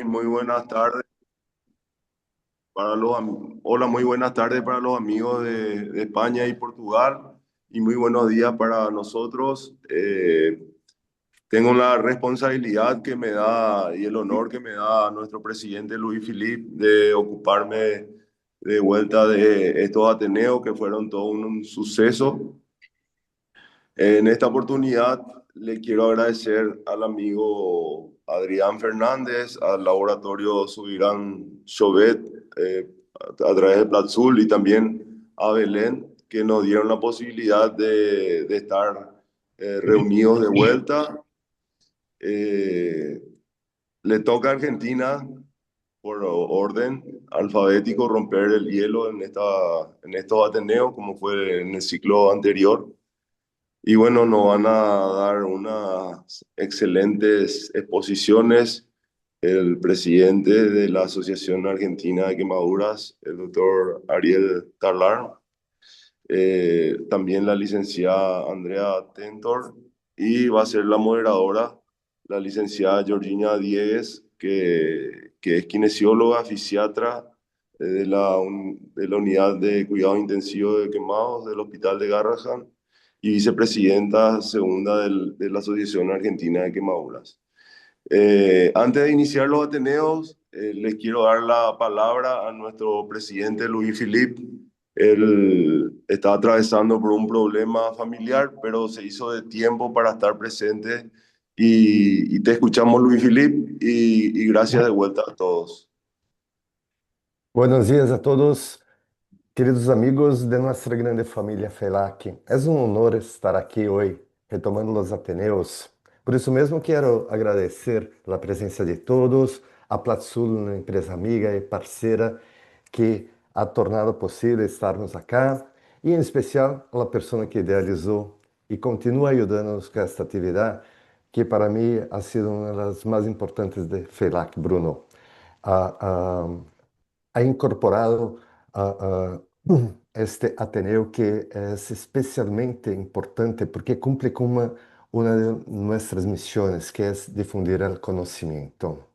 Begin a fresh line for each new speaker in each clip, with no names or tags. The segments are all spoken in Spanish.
Muy buenas tardes hola, muy buenas tardes para los amigos de España y Portugal y muy buenos días para nosotros. Tengo la responsabilidad que me da y el honor que me da nuestro presidente Luis Filipe de ocuparme de vuelta de estos Ateneos que fueron todo un suceso. En esta oportunidad le quiero agradecer al amigo Adrián Fernández, al laboratorio Subirán Chauvet, a través de Platzul y también a Belén, que nos dieron la posibilidad de estar reunidos de vuelta. Eh, Le toca a Argentina, por orden alfabético, romper el hielo en estos Ateneos, como fue en el ciclo anterior. Y bueno, nos van a dar unas excelentes exposiciones el presidente de la Asociación Argentina de Quemaduras, el doctor Ariel Tarlar, también la licenciada Andrea Tentor, y va a ser la moderadora la licenciada Georgina Diegues, que es kinesióloga, fisiatra de la unidad de cuidado intensivo de quemados del Hospital de Garrahan y vicepresidenta segunda de la Asociación Argentina de Quemaduras. Antes de iniciar los Ateneos, les quiero dar la palabra a nuestro presidente Luis Filipe. Él está atravesando por un problema familiar, pero se hizo de tiempo para estar presente. Y te escuchamos, Luis Filipe, y gracias de vuelta a todos.
Buenos dias a todos, queridos amigos de nuestra grande família FELAC. É um honor estar aqui hoje, retomando os Ateneus. Por isso mesmo, quero agradecer a presença de todos, a Platsul, uma empresa amiga e parceira que ha tornado possível estarmos acá, e em especial a pessoa que idealizou e continua ajudando-nos com esta atividade, que para mim ha sido uma das mais importantes de FELAC, Bruno. A, ha incorporado este Ateneo que es especialmente importante porque cumple con una de nuestras misiones, que es difundir el conocimiento.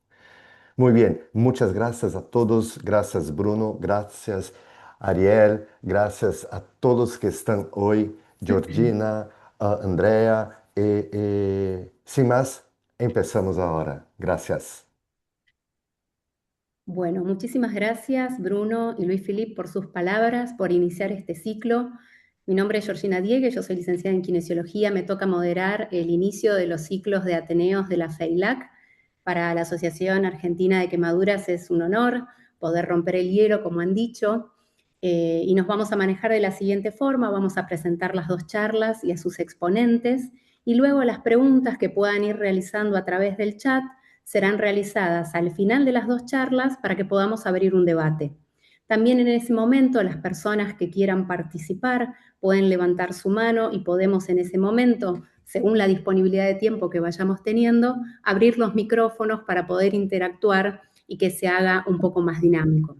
Muy bien, muchas gracias a todos, gracias Bruno, gracias Ariel, gracias a todos que están hoy, Georgina, Andrea, sin más, empezamos ahora. Gracias.
Bueno, muchísimas gracias Bruno y Luis Filipe por sus palabras, por iniciar este ciclo. Mi nombre es Georgina Diegue, yo soy licenciada en Kinesiología, me toca moderar el inicio de los ciclos de Ateneos de la FEILAC. Para la Asociación Argentina de Quemaduras es un honor poder romper el hielo, como han dicho, y nos vamos a manejar de la siguiente forma: vamos a presentar las dos charlas y a sus exponentes, y luego las preguntas que puedan ir realizando a través del chat serán realizadas al final de las dos charlas para que podamos abrir un debate. También en ese momento las personas que quieran participar pueden levantar su mano y podemos en ese momento, según la disponibilidad de tiempo que vayamos teniendo, abrir los micrófonos para poder interactuar y que se haga un poco más dinámico.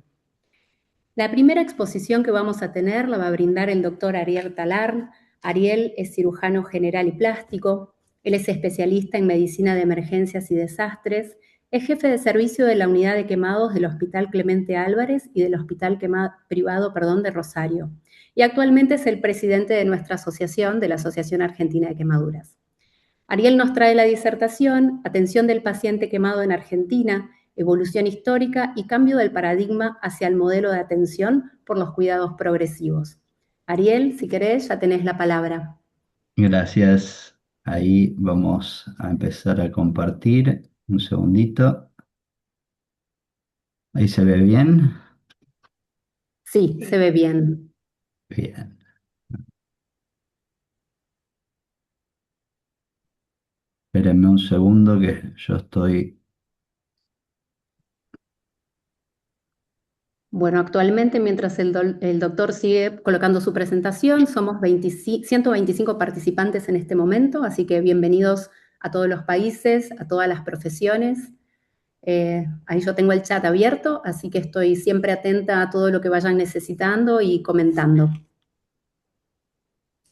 La primera exposición que vamos a tener la va a brindar el doctor Ariel Talarn. Ariel es cirujano general y plástico. Él es especialista en medicina de emergencias y desastres. Es jefe de servicio de la unidad de quemados del Hospital Clemente Álvarez y del Hospital Privado de Rosario. Y actualmente es el presidente de nuestra asociación, de la Asociación Argentina de Quemaduras. Ariel nos trae la disertación Atención del paciente quemado en Argentina, evolución histórica y cambio del paradigma hacia el modelo de atención por los cuidados progresivos. Ariel, si querés, ya tenés la palabra.
Gracias. Ahí vamos a empezar a compartir. Un segundito. Ahí se ve bien.
Sí, se ve bien.
Bien. Espérenme un segundo que yo estoy.
Bueno, actualmente, mientras el doctor sigue colocando su presentación, somos 125 participantes en este momento, así que bienvenidos a todos los países, a todas las profesiones. Ahí yo tengo el chat abierto, así que estoy siempre atenta a todo lo que vayan necesitando y comentando.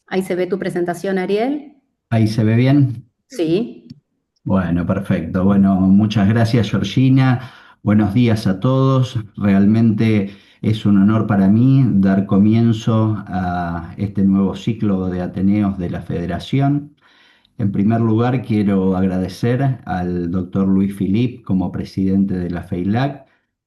Ahí se ve tu presentación, Ariel.
Ahí se ve bien.
Sí.
Bueno, perfecto. Bueno, muchas gracias, Georgina. Buenos días a todos. Realmente es un honor para mí dar comienzo a este nuevo ciclo de Ateneos de la Federación. En primer lugar, quiero agradecer al doctor Luis Filip como presidente de la FEILAC,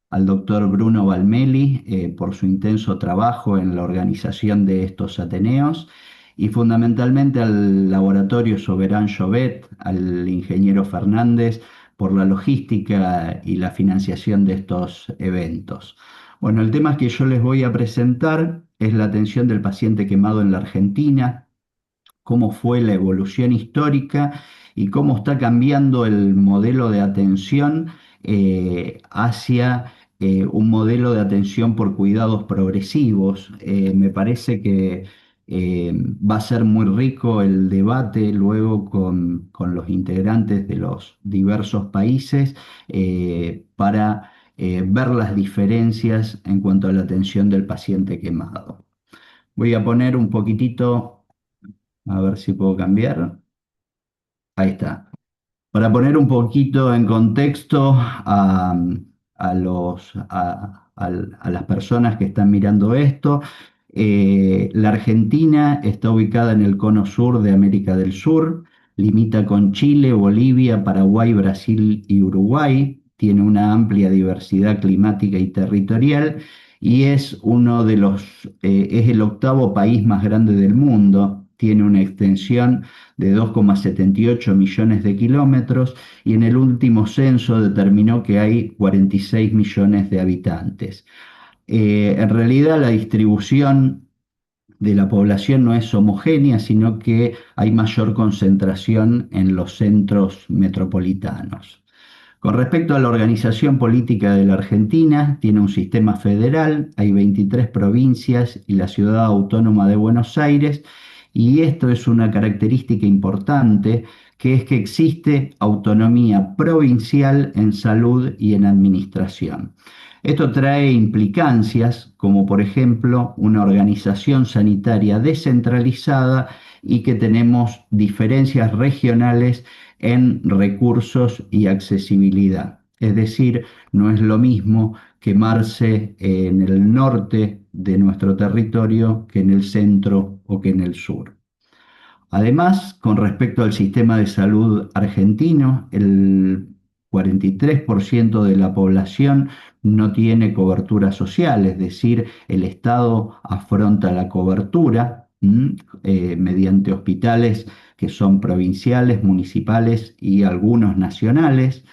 al doctor Bruno Valmeli por su intenso trabajo en la organización de estos Ateneos y fundamentalmente al Laboratorio Soberán Llobet, al ingeniero Fernández por la logística y la financiación de estos eventos. Bueno, el tema que yo les voy a presentar es la atención del paciente quemado en la Argentina, cómo fue la evolución histórica y cómo está cambiando el modelo de atención hacia un modelo de atención por cuidados progresivos. Me parece que va a ser muy rico el debate luego con los integrantes de los diversos países para ver las diferencias en cuanto a la atención del paciente quemado. Voy a poner un poquitito, a ver si puedo cambiar. Ahí está. Para poner un poquito en contexto a las personas que están mirando esto, la Argentina está ubicada en el cono sur de América del Sur, limita con Chile, Bolivia, Paraguay, Brasil y Uruguay, tiene una amplia diversidad climática y territorial y es es el octavo país más grande del mundo, tiene una extensión de 2,78 millones de kilómetros y en el último censo determinó que hay 46 millones de habitantes. En realidad la distribución de la población no es homogénea, sino que hay mayor concentración en los centros metropolitanos. Con respecto a la organización política de la Argentina, tiene un sistema federal, hay 23 provincias y la ciudad autónoma de Buenos Aires, y esto es una característica importante, que es que existe autonomía provincial en salud y en administración. Esto trae implicancias como por ejemplo una organización sanitaria descentralizada y que tenemos diferencias regionales en recursos y accesibilidad. Es decir, no es lo mismo quemarse en el norte de nuestro territorio que en el centro o que en el sur. Además, con respecto al sistema de salud argentino, el 43% de la población no tiene cobertura social, es decir, el Estado afronta la cobertura mediante hospitales que son provinciales, municipales y algunos nacionales.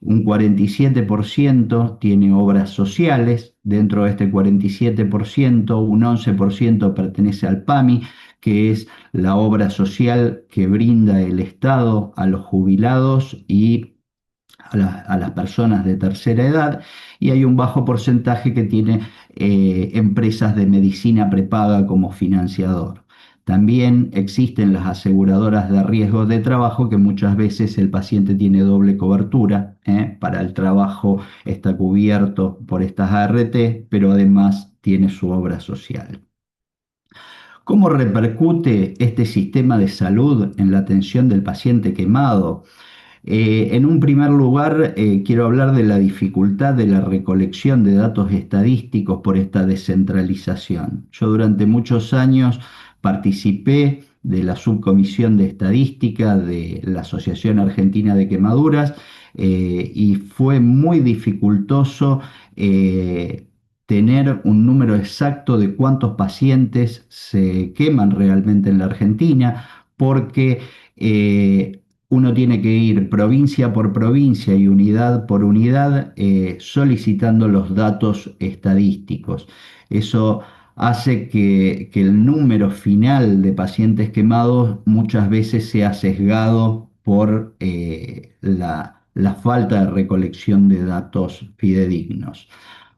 Un 47% tiene obras sociales, dentro de este 47%, un 11% pertenece al PAMI, que es la obra social que brinda el Estado a los jubilados y a las personas de tercera edad, y hay un bajo porcentaje que tiene empresas de medicina prepaga como financiador. También existen las aseguradoras de riesgo de trabajo, que muchas veces el paciente tiene doble cobertura. Para el trabajo está cubierto por estas ART, pero además tiene su obra social. ¿Cómo repercute este sistema de salud en la atención del paciente quemado? En un primer lugar, quiero hablar de la dificultad de la recolección de datos estadísticos por esta descentralización. Yo durante muchos años participé de la subcomisión de estadística de la Asociación Argentina de Quemaduras y fue muy dificultoso tener un número exacto de cuántos pacientes se queman realmente en la Argentina, porque uno tiene que ir provincia por provincia y unidad por unidad solicitando los datos estadísticos. Eso hace que el número final de pacientes quemados muchas veces sea sesgado por la falta de recolección de datos fidedignos.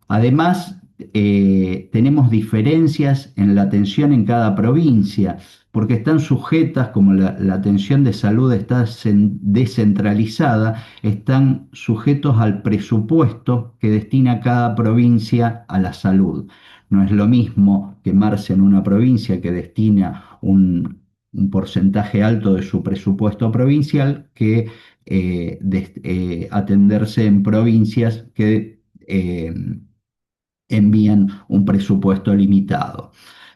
Además, tenemos diferencias en la atención en cada provincia, porque están sujetas, como la atención de salud está descentralizada, están sujetos al presupuesto que destina cada provincia a la salud. No es lo mismo quemarse en una provincia que destina un porcentaje alto de su presupuesto provincial que atenderse en provincias que envían un presupuesto limitado.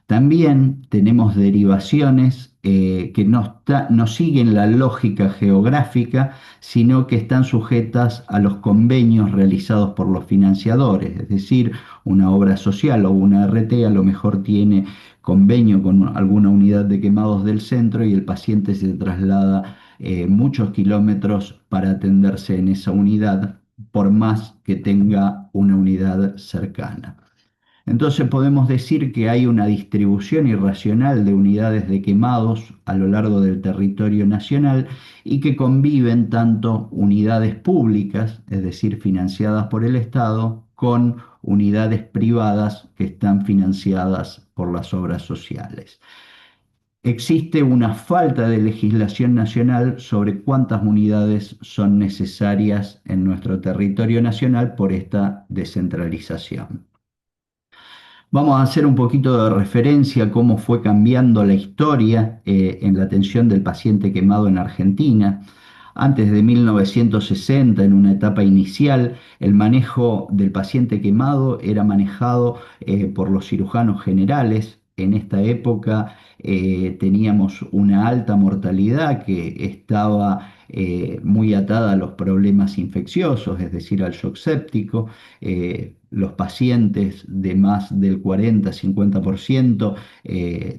También tenemos derivaciones que no siguen la lógica geográfica, sino que están sujetas a los convenios realizados por los financiadores. Es decir, una obra social o una RT a lo mejor tiene convenio con alguna unidad de quemados del centro y el paciente se traslada muchos kilómetros para atenderse en esa unidad, por más que tenga una unidad cercana. Entonces podemos decir que hay una distribución irracional de unidades de quemados a lo largo del territorio nacional y que conviven tanto unidades públicas, es decir, financiadas por el Estado, con unidades privadas que están financiadas por las obras sociales. Existe una falta de legislación nacional sobre cuántas unidades son necesarias en nuestro territorio nacional por esta descentralización. Vamos a hacer un poquito de referencia a cómo fue cambiando la historia en la atención del paciente quemado en Argentina. Antes de 1960, en una etapa inicial, el manejo del paciente quemado era manejado por los cirujanos generales. En esta época teníamos una alta mortalidad que estaba muy atada a los problemas infecciosos, es decir, al shock séptico. Los pacientes de más del 40-50%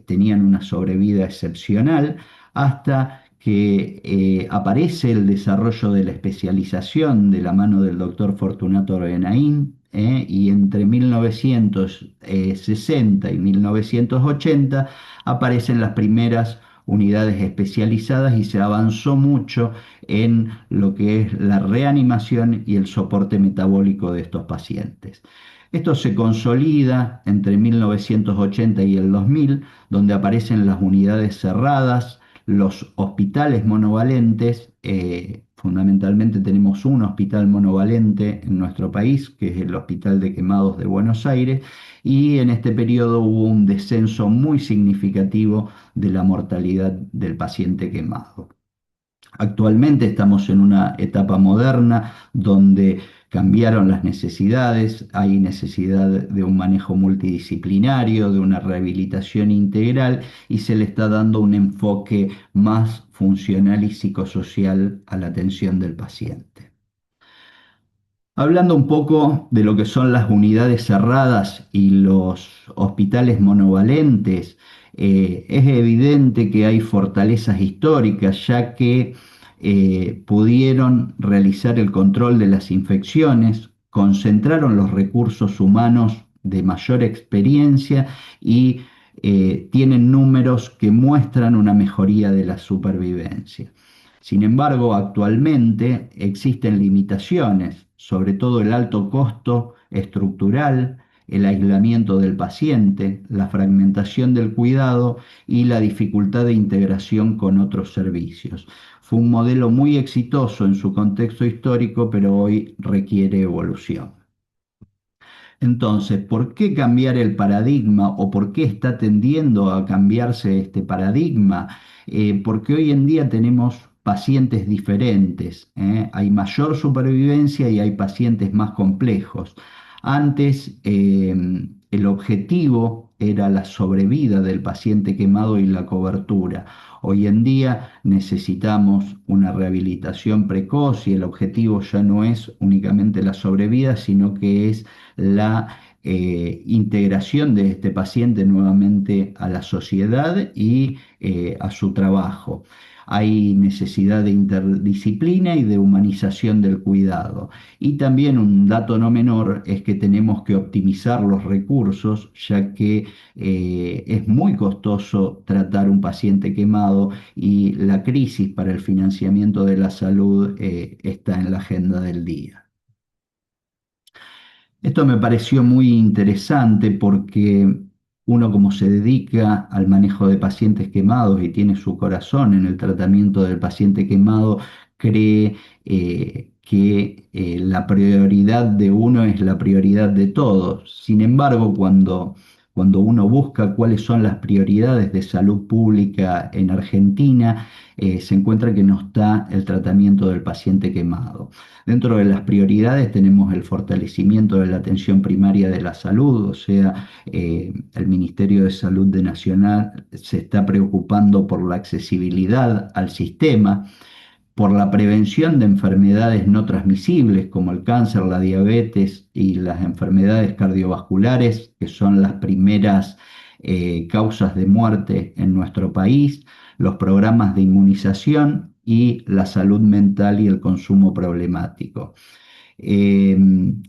tenían una sobrevida excepcional, hasta que aparece el desarrollo de la especialización de la mano del doctor Fortunato Benaín, y entre 1960 y 1980 aparecen las primeras unidades especializadas y se avanzó mucho en lo que es la reanimación y el soporte metabólico de estos pacientes. Esto se consolida entre 1980 y el 2000, donde aparecen las unidades cerradas, los hospitales monovalentes. Fundamentalmente tenemos un hospital monovalente en nuestro país, que es el Hospital de Quemados de Buenos Aires, y en este periodo hubo un descenso muy significativo de la mortalidad del paciente quemado. Actualmente estamos en una etapa moderna donde cambiaron las necesidades, hay necesidad de un manejo multidisciplinario, de una rehabilitación integral, y se le está dando un enfoque más funcional y psicosocial a la atención del paciente. Hablando un poco de lo que son las unidades cerradas y los hospitales monovalentes, es evidente que hay fortalezas históricas, ya que pudieron realizar el control de las infecciones, concentraron los recursos humanos de mayor experiencia y tienen números que muestran una mejoría de la supervivencia. Sin embargo, actualmente existen limitaciones, sobre todo el alto costo estructural, el aislamiento del paciente, la fragmentación del cuidado y la dificultad de integración con otros servicios. Fue un modelo muy exitoso en su contexto histórico, pero hoy requiere evolución. Entonces, ¿por qué cambiar el paradigma o por qué está tendiendo a cambiarse este paradigma? Porque hoy en día tenemos pacientes diferentes, hay mayor supervivencia y hay pacientes más complejos. Antes, el objetivo era la sobrevida del paciente quemado y la cobertura. Hoy en día necesitamos una rehabilitación precoz y el objetivo ya no es únicamente la sobrevida, sino que es la integración de este paciente nuevamente a la sociedad y a su trabajo. Hay necesidad de interdisciplina y de humanización del cuidado. Y también un dato no menor es que tenemos que optimizar los recursos, ya que es muy costoso tratar un paciente quemado y la crisis para el financiamiento de la salud está en la agenda del día. Esto me pareció muy interesante porque uno, como se dedica al manejo de pacientes quemados y tiene su corazón en el tratamiento del paciente quemado, cree que la prioridad de uno es la prioridad de todos. Sin embargo, cuando cuando uno busca cuáles son las prioridades de salud pública en Argentina, se encuentra que no está el tratamiento del paciente quemado. Dentro de las prioridades tenemos el fortalecimiento de la atención primaria de la salud, o sea, el Ministerio de Salud de Nacional se está preocupando por la accesibilidad al sistema, por la prevención de enfermedades no transmisibles como el cáncer, la diabetes y las enfermedades cardiovasculares, que son las primeras causas de muerte en nuestro país, los programas de inmunización y la salud mental y el consumo problemático. Eh,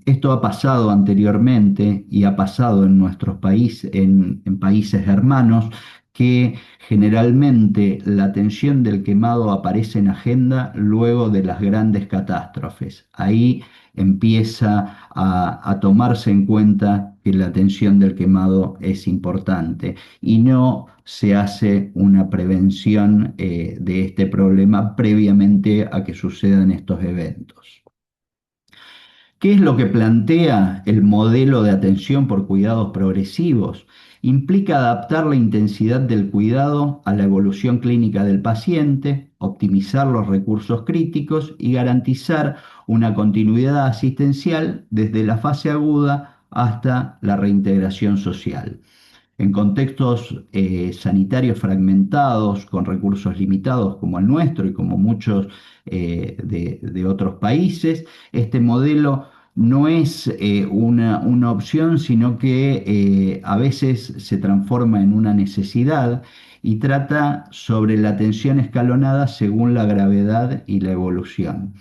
Esto ha pasado anteriormente y ha pasado en nuestros países, en países hermanos, que generalmente la atención del quemado aparece en agenda luego de las grandes catástrofes. Ahí empieza a tomarse en cuenta que la atención del quemado es importante y no se hace una prevención de este problema previamente a que sucedan estos eventos. ¿Qué es lo que plantea el modelo de atención por cuidados progresivos? Implica adaptar la intensidad del cuidado a la evolución clínica del paciente, optimizar los recursos críticos y garantizar una continuidad asistencial desde la fase aguda hasta la reintegración social. En contextos sanitarios fragmentados, con recursos limitados como el nuestro y como muchos de otros países, este modelo no es una opción, sino que a veces se transforma en una necesidad y trata sobre la atención escalonada según la gravedad y la evolución.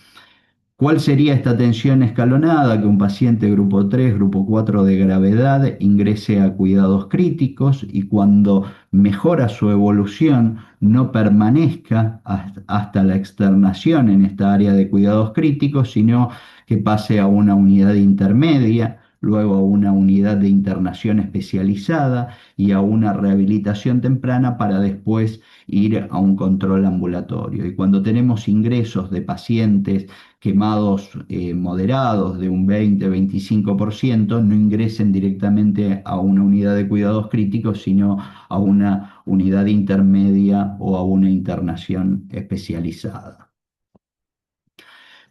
¿Cuál sería esta atención escalonada? Que un paciente grupo 3, grupo 4 de gravedad ingrese a cuidados críticos y cuando mejora su evolución no permanezca hasta la externación en esta área de cuidados críticos, sino que pase a una unidad intermedia, luego a una unidad de internación especializada y a una rehabilitación temprana para después ir a un control ambulatorio. Y cuando tenemos ingresos de pacientes quemados moderados de un 20-25%, no ingresen directamente a una unidad de cuidados críticos, sino a una unidad intermedia o a una internación especializada.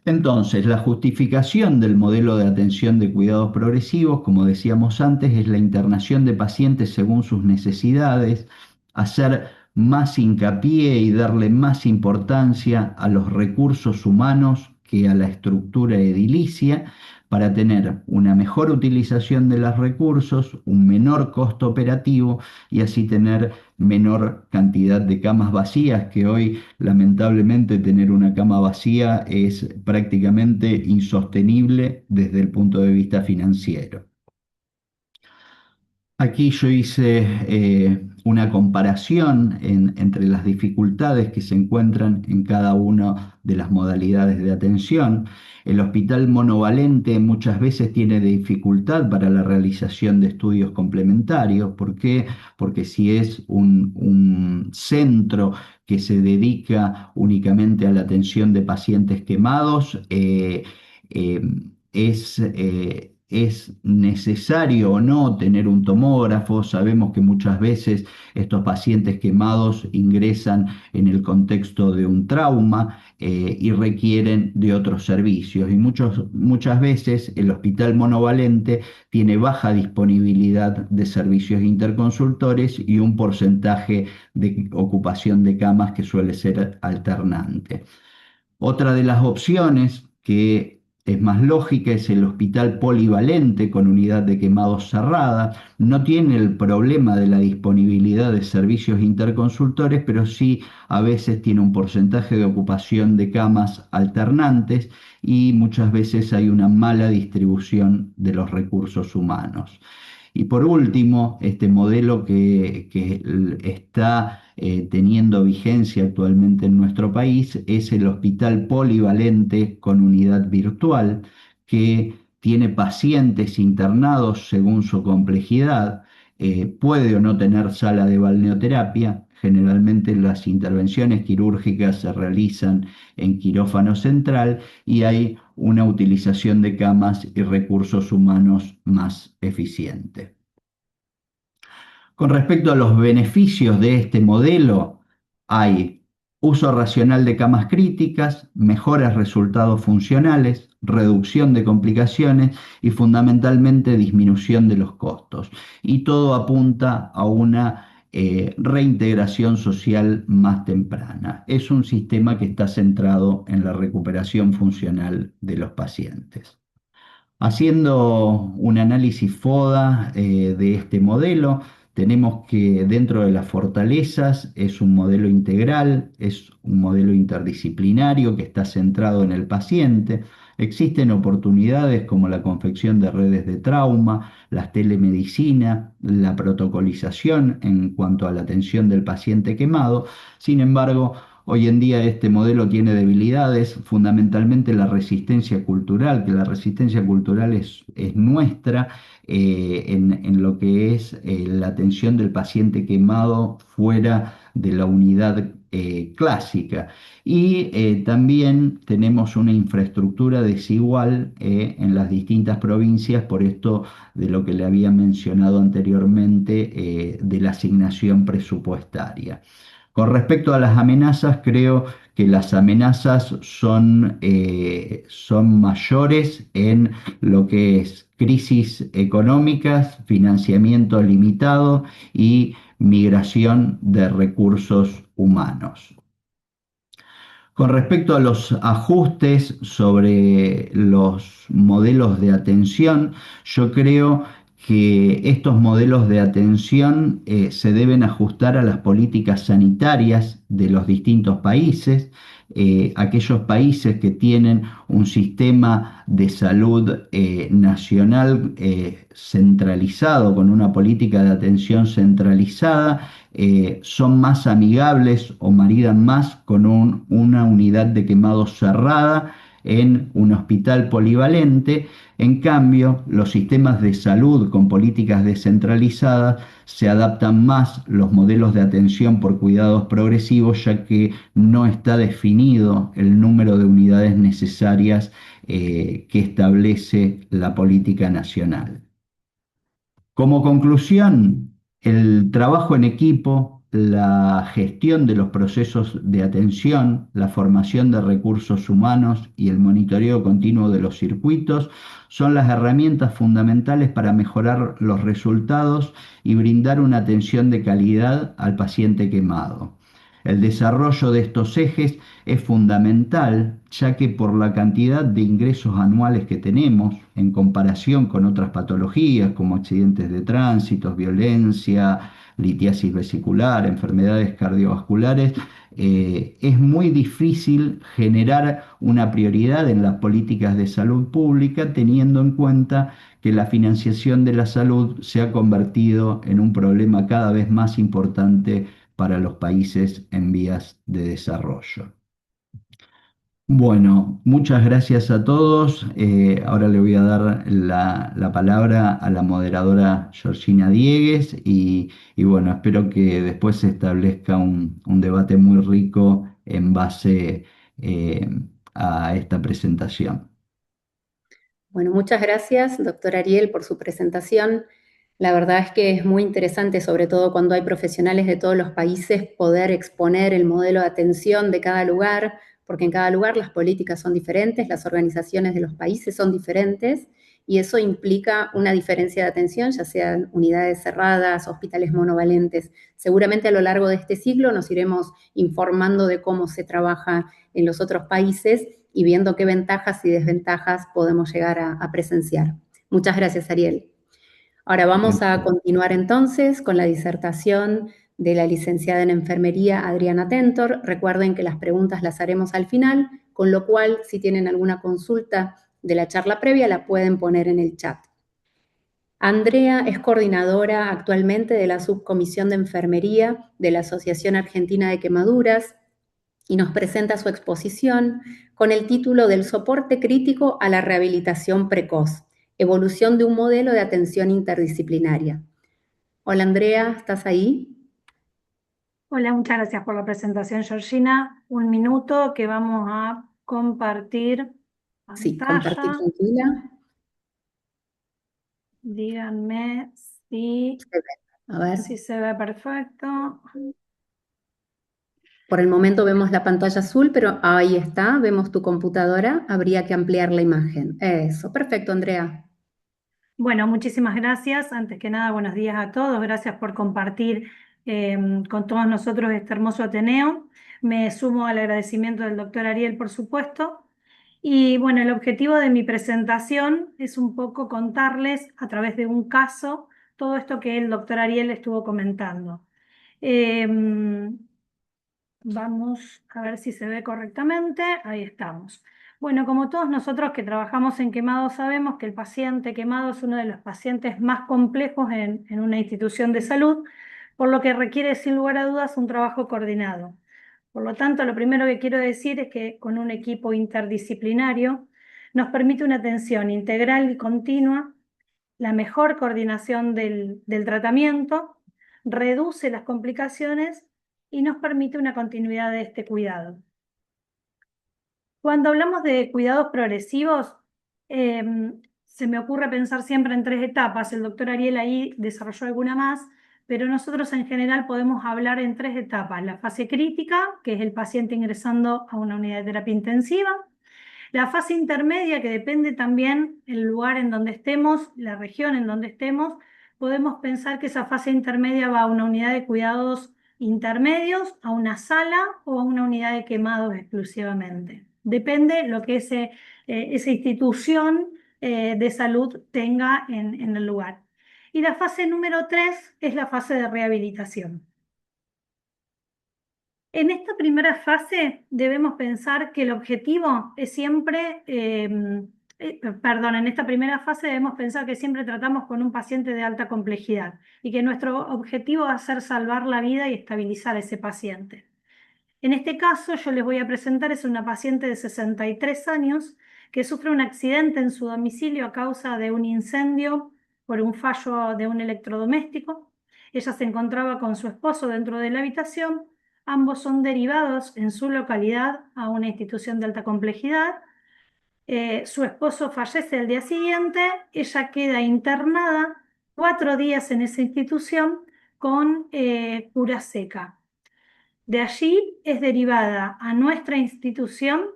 Entonces, la justificación del modelo de atención de cuidados progresivos, como decíamos antes, es la internación de pacientes según sus necesidades, hacer más hincapié y darle más importancia a los recursos humanos que a la estructura edilicia para tener una mejor utilización de los recursos, un menor costo operativo y así tener menor cantidad de camas vacías, que hoy lamentablemente tener una cama vacía es prácticamente insostenible desde el punto de vista financiero. Aquí yo hice una comparación entre las dificultades que se encuentran en cada una de las modalidades de atención. El hospital monovalente muchas veces tiene dificultad para la realización de estudios complementarios. ¿Por qué? Porque si es un centro que se dedica únicamente a la atención de pacientes quemados, eh, es necesario o no tener un tomógrafo. Sabemos que muchas veces estos pacientes quemados ingresan en el contexto de un trauma y requieren de otros servicios. Y muchas veces el hospital monovalente tiene baja disponibilidad de servicios interconsultores y un porcentaje de ocupación de camas que suele ser alternante. Otra de las opciones que es más lógica es el hospital polivalente con unidad de quemados cerrada. No tiene el problema de la disponibilidad de servicios interconsultores, pero sí a veces tiene un porcentaje de ocupación de camas alternantes y muchas veces hay una mala distribución de los recursos humanos. Y por último, este modelo que está teniendo vigencia actualmente en nuestro país es el hospital polivalente con unidad virtual, que tiene pacientes internados según su complejidad, puede o no tener sala de balneoterapia. Generalmente las intervenciones quirúrgicas se realizan en quirófano central y hay una utilización de camas y recursos humanos más eficiente. Con respecto a los beneficios de este modelo, hay uso racional de camas críticas, mejores resultados funcionales, reducción de complicaciones y fundamentalmente disminución de los costos. Y todo apunta a una reintegración social más temprana. Es un sistema que está centrado en la recuperación funcional de los pacientes. Haciendo un análisis FODA de este modelo, tenemos que dentro de las fortalezas es un modelo integral, es un modelo interdisciplinario que está centrado en el paciente. Existen oportunidades como la confección de redes de trauma, la telemedicina, la protocolización en cuanto a la atención del paciente quemado. Sin embargo, hoy en día este modelo tiene debilidades, fundamentalmente la resistencia cultural, que la resistencia cultural es nuestra en lo que es la atención del paciente quemado fuera de la unidad clásica. Y también tenemos una infraestructura desigual en las distintas provincias, por esto de lo que le había mencionado anteriormente de la asignación presupuestaria. Con respecto a las amenazas, creo que las amenazas son mayores en lo que es crisis económicas, financiamiento limitado y migración de recursos humanos. Con respecto a los ajustes sobre los modelos de atención, yo creo que estos modelos de atención se deben ajustar a las políticas sanitarias de los distintos países. Aquellos países que tienen un sistema de salud nacional centralizado, con una política de atención centralizada, son más amigables o maridan más con una unidad de quemados cerrada en un hospital polivalente. En cambio, los sistemas de salud con políticas descentralizadas se adaptan más los modelos de atención por cuidados progresivos, ya que no está definido el número de unidades necesarias que establece la política nacional. Como conclusión, el trabajo en equipo, la gestión de los procesos de atención, la formación de recursos humanos y el monitoreo continuo de los circuitos son las herramientas fundamentales para mejorar los resultados y brindar una atención de calidad al paciente quemado. El desarrollo de estos ejes es fundamental, ya que por la cantidad de ingresos anuales que tenemos en comparación con otras patologías como accidentes de tránsito, violencia, litiasis vesicular, enfermedades cardiovasculares, es muy difícil generar una prioridad en las políticas de salud pública teniendo en cuenta que la financiación de la salud se ha convertido en un problema cada vez más importante para los países en vías de desarrollo. Bueno, muchas gracias a todos. Ahora le voy a dar la palabra a la moderadora Georgina Diegues y bueno, espero que después se establezca un debate muy rico en base a esta presentación.
Bueno, muchas gracias, doctor Ariel, por su presentación. La verdad es que es muy interesante, sobre todo cuando hay profesionales de todos los países, poder exponer el modelo de atención de cada lugar, porque en cada lugar las políticas son diferentes, las organizaciones de los países son diferentes, y eso implica una diferencia de atención, ya sean unidades cerradas, hospitales monovalentes. Seguramente a lo largo de este siglo nos iremos informando de cómo se trabaja en los otros países y viendo qué ventajas y desventajas podemos llegar a presenciar. Muchas gracias, Ariel. Ahora vamos a continuar entonces con la disertación de la licenciada en enfermería Adriana Tentor. Recuerden que las preguntas las haremos al final, con lo cual si tienen alguna consulta de la charla previa la pueden poner en el chat. Andrea es coordinadora actualmente de la subcomisión de enfermería de la Asociación Argentina de Quemaduras y nos presenta su exposición con el título del soporte crítico a la rehabilitación precoz, evolución de un modelo de atención interdisciplinaria. Hola Andrea, ¿estás ahí?
Hola, muchas gracias por la presentación, Georgina. Un minuto que vamos a compartir
Sí,
pantalla.
compartir tranquila.
Díganme si...
A ver,
Si se ve perfecto.
por el momento vemos la pantalla azul, pero ahí está, vemos tu computadora. Habría que ampliar la imagen. Eso, perfecto, Andrea.
Bueno, muchísimas gracias. Antes que nada, buenos días a todos. Gracias por compartir con todos nosotros este hermoso Ateneo. Me sumo al agradecimiento del doctor Ariel, por supuesto. Y bueno, el objetivo de mi presentación es un poco contarles a través de un caso todo esto que el doctor Ariel estuvo comentando. Vamos a ver si se ve correctamente. Ahí estamos. Bueno, como todos nosotros que trabajamos en quemados sabemos que el paciente quemado es uno de los pacientes más complejos en una institución de salud, por lo que requiere sin lugar a dudas un trabajo coordinado. Por lo tanto, lo primero que quiero decir es que con un equipo interdisciplinario nos permite una atención integral y continua, la mejor coordinación del tratamiento, reduce las complicaciones y nos permite una continuidad de este cuidado. Cuando hablamos de cuidados progresivos, se me ocurre pensar siempre en 3 etapas. El doctor Ariel ahí desarrolló alguna más, pero nosotros en general podemos hablar en 3 etapas. La fase crítica, que es el paciente ingresando a una unidad de terapia intensiva. La fase intermedia, que depende también el lugar en donde estemos, la región en donde estemos, podemos pensar que esa fase intermedia va a una unidad de cuidados intermedios, a una sala o a una unidad de quemados exclusivamente. Depende lo que esa institución de salud tenga en el lugar. Y la fase número 3 es la fase de rehabilitación. En esta primera fase debemos pensar que el objetivo es siempre, en esta primera fase debemos pensar que siempre tratamos con un paciente de alta complejidad y que nuestro objetivo va a ser salvar la vida y estabilizar a ese paciente. En este caso yo les voy a presentar es una paciente de 63 años que sufre un accidente en su domicilio a causa de un incendio por un fallo de un electrodoméstico. Ella se encontraba con su esposo dentro de la habitación. Ambos son derivados en su localidad a una institución de alta complejidad. Su esposo fallece el día siguiente, ella queda internada 4 días en esa institución con cura seca. De allí es derivada a nuestra institución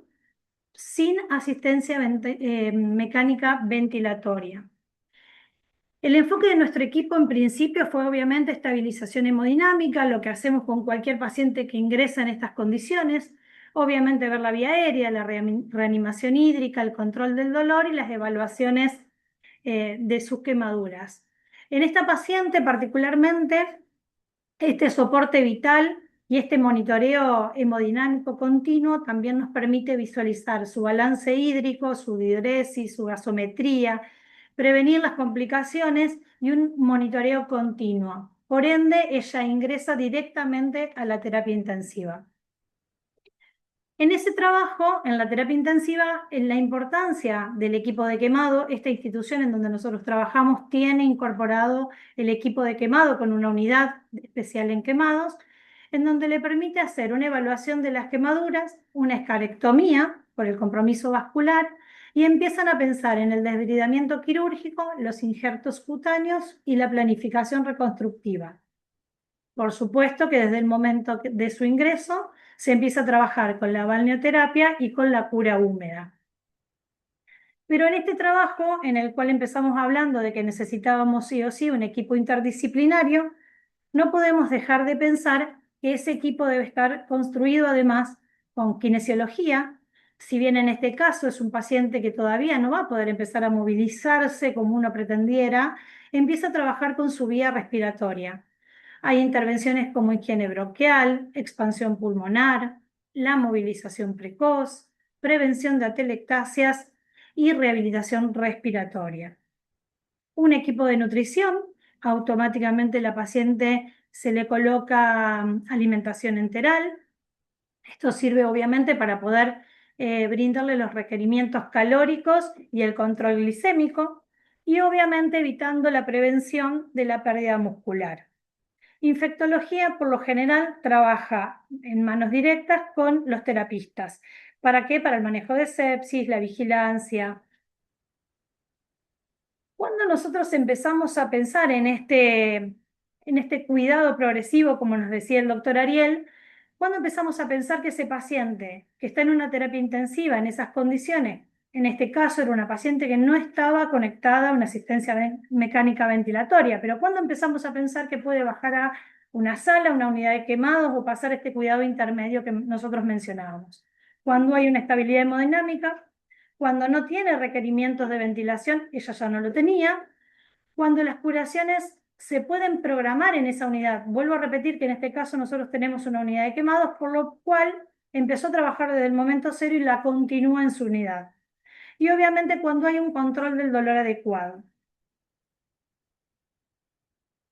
sin asistencia mecánica ventilatoria. El enfoque de nuestro equipo en principio fue obviamente estabilización hemodinámica, lo que hacemos con cualquier paciente que ingresa en estas condiciones, obviamente ver la vía aérea, la reanimación hídrica, el control del dolor y las evaluaciones de sus quemaduras. En esta paciente particularmente, este soporte vital y este monitoreo hemodinámico continuo también nos permite visualizar su balance hídrico, su diuresis, su gasometría, prevenir las complicaciones y un monitoreo continuo. Por ende, ella ingresa directamente a la terapia intensiva. En ese trabajo, en la terapia intensiva, en la importancia del equipo de quemado, esta institución en donde nosotros trabajamos tiene incorporado el equipo de quemado con una unidad especial en quemados, en donde le permite hacer una evaluación de las quemaduras, una escarectomía por el compromiso vascular, y empiezan a pensar en el desbridamiento quirúrgico, los injertos cutáneos y la planificación reconstructiva. Por supuesto que desde el momento de su ingreso se empieza a trabajar con la balneoterapia y con la cura húmeda. Pero en este trabajo, en el cual empezamos hablando de que necesitábamos sí o sí un equipo interdisciplinario, no podemos dejar de pensar que ese equipo debe estar construido además con kinesiología. Si bien en este caso es un paciente que todavía no va a poder empezar a movilizarse como uno pretendiera, empieza a trabajar con su vía respiratoria. Hay intervenciones como higiene bronquial, expansión pulmonar, la movilización precoz, prevención de atelectasias y rehabilitación respiratoria. Un equipo de nutrición, automáticamente la paciente se le coloca alimentación enteral. Esto sirve obviamente para poder brindarle los requerimientos calóricos y el control glicémico y obviamente evitando la prevención de la pérdida muscular. Infectología, por lo general, trabaja en manos directas con los terapistas. ¿Para qué? Para el manejo de sepsis, la vigilancia. Cuando nosotros empezamos a pensar en este en este cuidado progresivo, como nos decía el doctor Ariel, cuando empezamos a pensar que ese paciente que está en una terapia intensiva en esas condiciones, en este caso era una paciente que no estaba conectada a una asistencia mecánica ventilatoria, pero cuando empezamos a pensar que puede bajar a una sala, una unidad de quemados o pasar este cuidado intermedio que nosotros mencionábamos. Cuando hay una estabilidad hemodinámica, cuando no tiene requerimientos de ventilación, ella ya no lo tenía, cuando las curaciones se pueden programar en esa unidad. Vuelvo a repetir que en este caso nosotros tenemos una unidad de quemados, por lo cual empezó a trabajar desde el momento cero y la continúa en su unidad. Y obviamente cuando hay un control del dolor adecuado.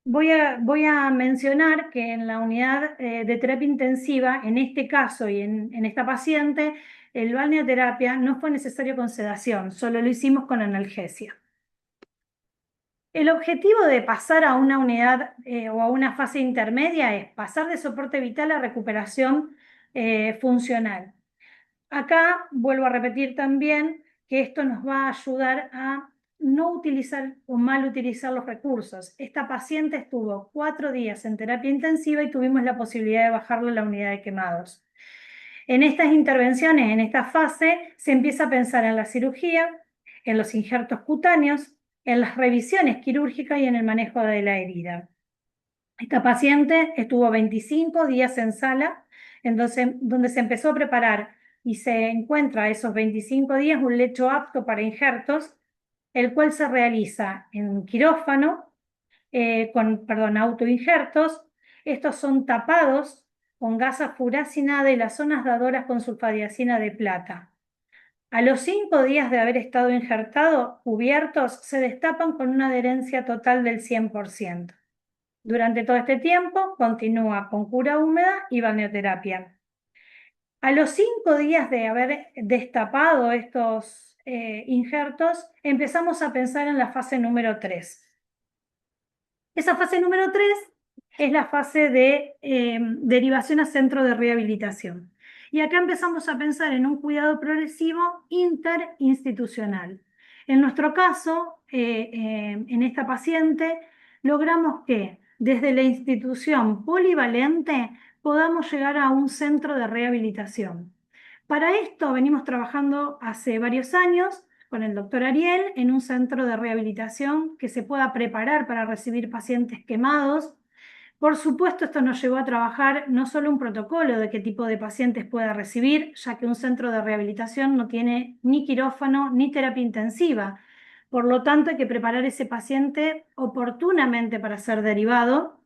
Voy a mencionar que en la unidad de terapia intensiva, en este caso y en esta paciente, el balneoterapia no fue necesario con sedación, solo lo hicimos con analgesia. El objetivo de pasar a una unidad o a una fase intermedia es pasar de soporte vital a recuperación funcional. Acá vuelvo a repetir también que esto nos va a ayudar a no utilizar o mal utilizar los recursos. Esta paciente estuvo 4 días en terapia intensiva y tuvimos la posibilidad de bajarle a la unidad de quemados. En estas intervenciones, en esta fase, se empieza a pensar en la cirugía, en los injertos cutáneos, en las revisiones quirúrgicas y en el manejo de la herida. Esta paciente estuvo 25 días en sala, entonces, donde se empezó a preparar y se encuentra esos 25 días un lecho apto para injertos, el cual se realiza en quirófano, con autoinjertos. Estos son tapados con gasa furacinada y las zonas dadoras con sulfadiazina de plata. A los 5 días de haber estado injertado, cubiertos, se destapan con una adherencia total del 100%. Durante todo este tiempo continúa con cura húmeda y balneoterapia. A los 5 días de haber destapado estos injertos, empezamos a pensar en la fase número 3. Esa fase número 3 es la fase de derivación a centro de rehabilitación. Y acá empezamos a pensar en un cuidado progresivo interinstitucional. En nuestro caso, en esta paciente, logramos que desde la institución polivalente podamos llegar a un centro de rehabilitación. Para esto venimos trabajando hace varios años con el doctor Ariel en un centro de rehabilitación que se pueda preparar para recibir pacientes quemados. Por supuesto, esto nos llevó a trabajar no solo un protocolo de qué tipo de pacientes pueda recibir, ya que un centro de rehabilitación no tiene ni quirófano ni terapia intensiva. Por lo tanto, hay que preparar ese paciente oportunamente para ser derivado.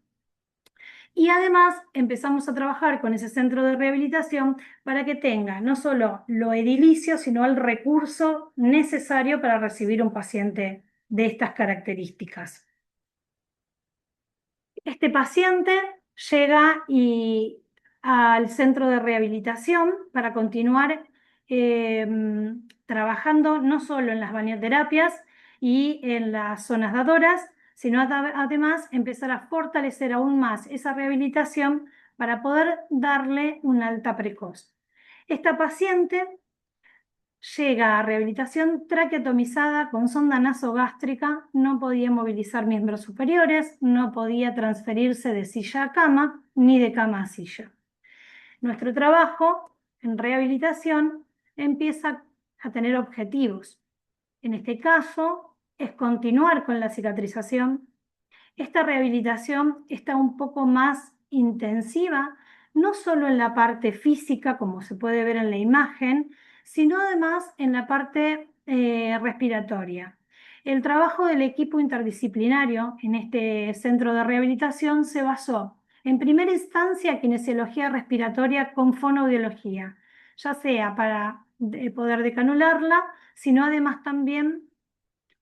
Y además empezamos a trabajar con ese centro de rehabilitación para que tenga no solo lo edilicio, sino el recurso necesario para recibir un paciente de estas características. Este paciente llega al centro de rehabilitación para continuar trabajando no solo en las balneoterapias y en las zonas dadoras, sino además empezar a fortalecer aún más esa rehabilitación para poder darle un alta precoz. Esta paciente llega a rehabilitación traqueotomizada con sonda nasogástrica, no podía movilizar miembros superiores, no podía transferirse de silla a cama ni de cama a silla. Nuestro trabajo en rehabilitación empieza a tener objetivos. En este caso es continuar con la cicatrización. Esta rehabilitación está un poco más intensiva, no solo en la parte física, como se puede ver en la imagen, sino además en la parte respiratoria. El trabajo del equipo interdisciplinario en este centro de rehabilitación se basó en primera instancia en kinesiología respiratoria con fonoaudiología, ya sea para poder decanularla, sino además también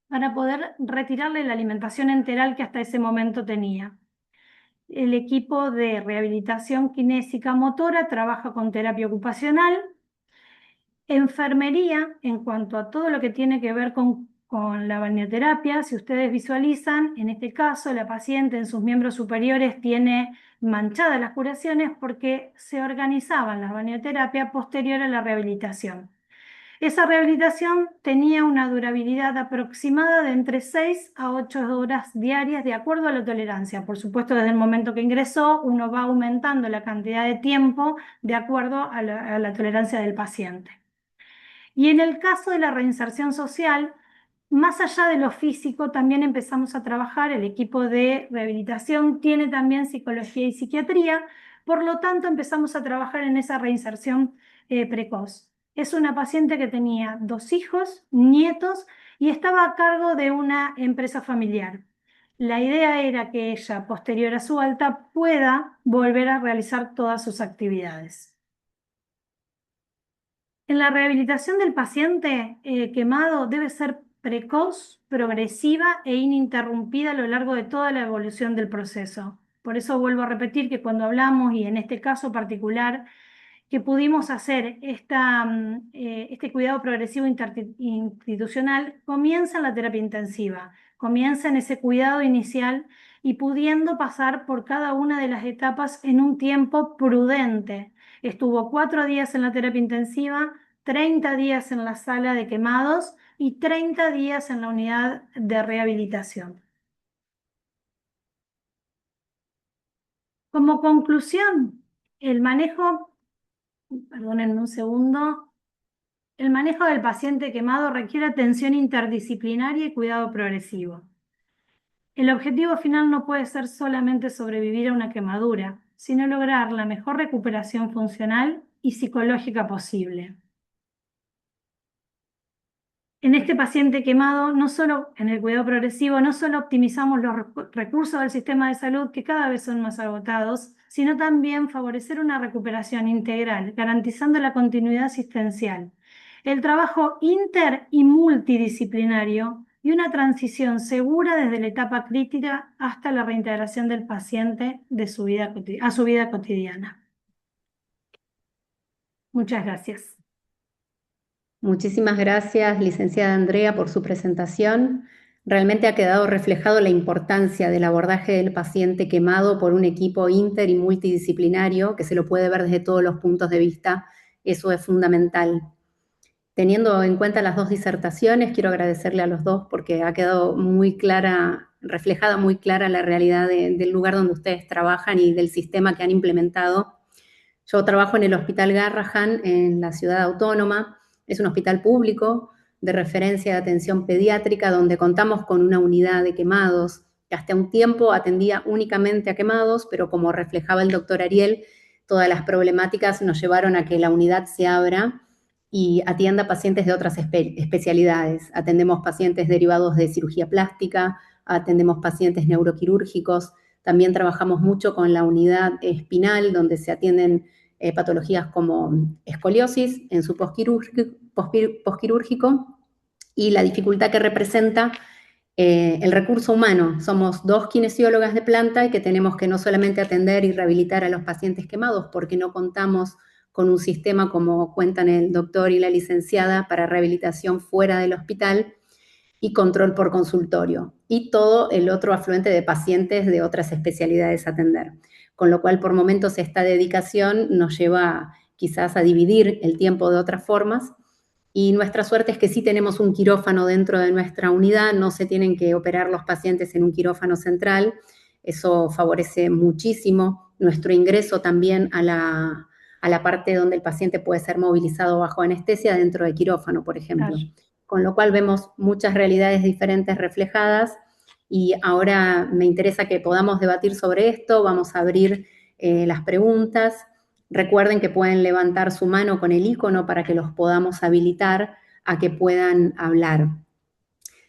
para poder retirarle la alimentación enteral que hasta ese momento tenía. El equipo de rehabilitación kinésica motora trabaja con terapia ocupacional, enfermería en cuanto a todo lo que tiene que ver con la balneoterapia. Si ustedes visualizan, en este caso la paciente en sus miembros superiores tiene manchadas las curaciones porque se organizaban las balneoterapias posterior a la rehabilitación. Esa rehabilitación tenía una durabilidad aproximada de entre 6 a 8 horas diarias de acuerdo a la tolerancia. Por supuesto, desde el momento que ingresó, uno va aumentando la cantidad de tiempo de acuerdo a la tolerancia del paciente. Y en el caso de la reinserción social, más allá de lo físico, también empezamos a trabajar, el equipo de rehabilitación tiene también psicología y psiquiatría, por lo tanto empezamos a trabajar en esa reinserción precoz. Es una paciente que tenía 2 hijos, nietos, y estaba a cargo de una empresa familiar. La idea era que ella, posterior a su alta, pueda volver a realizar todas sus actividades. En la rehabilitación del paciente quemado debe ser precoz, progresiva e ininterrumpida a lo largo de toda la evolución del proceso. Por eso vuelvo a repetir que cuando hablamos, y en este caso particular, que pudimos hacer este cuidado progresivo institucional, comienza en la terapia intensiva, comienza en ese cuidado inicial y pudiendo pasar por cada una de las etapas en un tiempo prudente. Estuvo 4 días en la terapia intensiva, 30 días en la sala de quemados y 30 días en la unidad de rehabilitación. Como conclusión, el manejo, perdónenme un segundo, el manejo del paciente quemado requiere atención interdisciplinaria y cuidado progresivo. El objetivo final no puede ser solamente sobrevivir a una quemadura, sino lograr la mejor recuperación funcional y psicológica posible. En este paciente quemado, no solo en el cuidado progresivo, no solo optimizamos los recursos del sistema de salud, que cada vez son más agotados, sino también favorecer una recuperación integral, garantizando la continuidad asistencial, el trabajo inter y multidisciplinario y una transición segura desde la etapa crítica hasta la reintegración del paciente a su vida cotidiana. Muchas gracias.
Muchísimas gracias, licenciada Andrea, por su presentación. Realmente ha quedado reflejado la importancia del abordaje del paciente quemado por un equipo inter y multidisciplinario que se lo puede ver desde todos los puntos de vista. Eso es fundamental. Teniendo en cuenta las 2 disertaciones, quiero agradecerle a los 2 porque ha quedado muy clara, reflejada muy clara la realidad del lugar donde ustedes trabajan y del sistema que han implementado. Yo trabajo en el Hospital Garrahan, en la ciudad autónoma. Es un hospital público de referencia de atención pediátrica donde contamos con una unidad de quemados que hasta un tiempo atendía únicamente a quemados, pero como reflejaba el doctor Ariel, todas las problemáticas nos llevaron a que la unidad se abra y atienda pacientes de otras especialidades. Atendemos pacientes derivados de cirugía plástica, atendemos pacientes neuroquirúrgicos, también trabajamos mucho con la unidad espinal, donde se atienden patologías como escoliosis en su posquirúrgico y la dificultad que representa el recurso humano. Somos 2 kinesiólogas de planta y que tenemos que no solamente atender y rehabilitar a los pacientes quemados, porque no contamos con un sistema como cuentan el doctor y la licenciada para rehabilitación fuera del hospital y control por consultorio, y todo el otro afluente de pacientes de otras especialidades a atender. Con lo cual, por momentos, esta dedicación nos lleva quizás a dividir el tiempo de otras formas, y nuestra suerte es que sí tenemos un quirófano dentro de nuestra unidad, no se tienen que operar los pacientes en un quirófano central, eso favorece muchísimo nuestro ingreso también a la parte donde el paciente puede ser movilizado bajo anestesia dentro del quirófano, por ejemplo.
Claro.
Con lo cual vemos muchas realidades diferentes reflejadas y ahora me interesa que podamos debatir sobre esto. Vamos a abrir las preguntas. Recuerden que pueden levantar su mano con el icono para que los podamos habilitar a que puedan hablar.